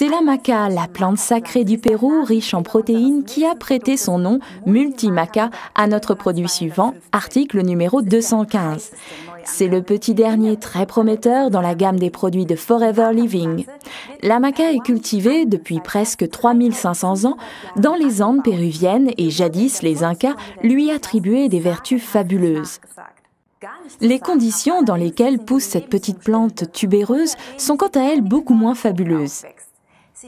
C'est la maca, la plante sacrée du Pérou, riche en protéines, qui a prêté son nom, Multimaca, à notre produit suivant, article numéro 215. C'est le petit dernier très prometteur dans la gamme des produits de Forever Living. La maca est cultivée depuis presque 3500 ans dans les Andes péruviennes et jadis les Incas lui attribuaient des vertus fabuleuses. Les conditions dans lesquelles pousse cette petite plante tubéreuse sont quant à elles beaucoup moins fabuleuses.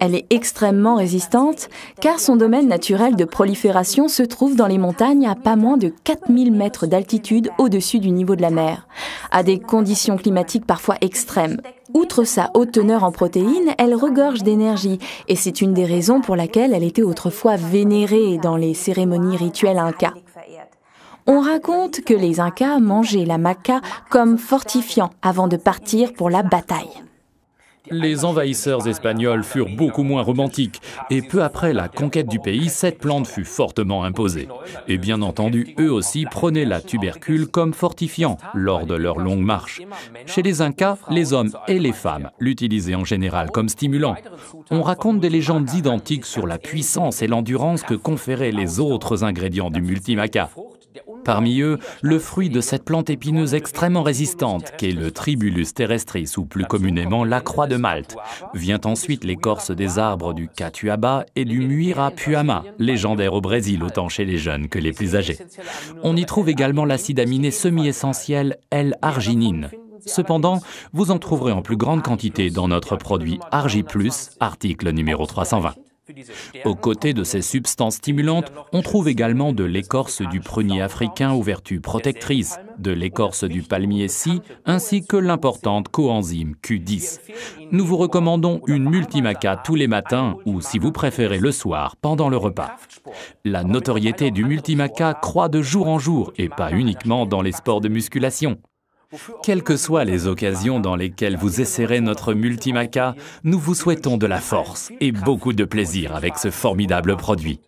Elle est extrêmement résistante car son domaine naturel de prolifération se trouve dans les montagnes à pas moins de 4000 mètres d'altitude au-dessus du niveau de la mer, à des conditions climatiques parfois extrêmes. Outre sa haute teneur en protéines, elle regorge d'énergie et c'est une des raisons pour laquelle elle était autrefois vénérée dans les cérémonies rituelles incas. On raconte que les Incas mangeaient la maca comme fortifiant avant de partir pour la bataille. Les envahisseurs espagnols furent beaucoup moins romantiques et peu après la conquête du pays, cette plante fut fortement imposée. Et bien entendu, eux aussi prenaient la tubercule comme fortifiant lors de leur longue marche. Chez les Incas, les hommes et les femmes l'utilisaient en général comme stimulant. On raconte des légendes identiques sur la puissance et l'endurance que conféraient les autres ingrédients du multimaca. Parmi eux, le fruit de cette plante épineuse extrêmement résistante, qu'est le Tribulus terrestris, ou plus communément la croix de Malte. Vient ensuite l'écorce des arbres du catuaba et du muirapuama, légendaire au Brésil, autant chez les jeunes que les plus âgés. On y trouve également l'acide aminé semi-essentiel L-arginine. Cependant, vous en trouverez en plus grande quantité dans notre produit Argi+, article numéro 320. Aux côtés de ces substances stimulantes, on trouve également de l'écorce du prunier africain aux vertus protectrices, de l'écorce du palmier scie, ainsi que l'importante coenzyme Q10. Nous vous recommandons une multimaca tous les matins ou, si vous préférez, le soir, pendant le repas. La notoriété du multimaca croît de jour en jour et pas uniquement dans les sports de musculation. Quelles que soient les occasions dans lesquelles vous essaierez notre multimaca, nous vous souhaitons de la force et beaucoup de plaisir avec ce formidable produit.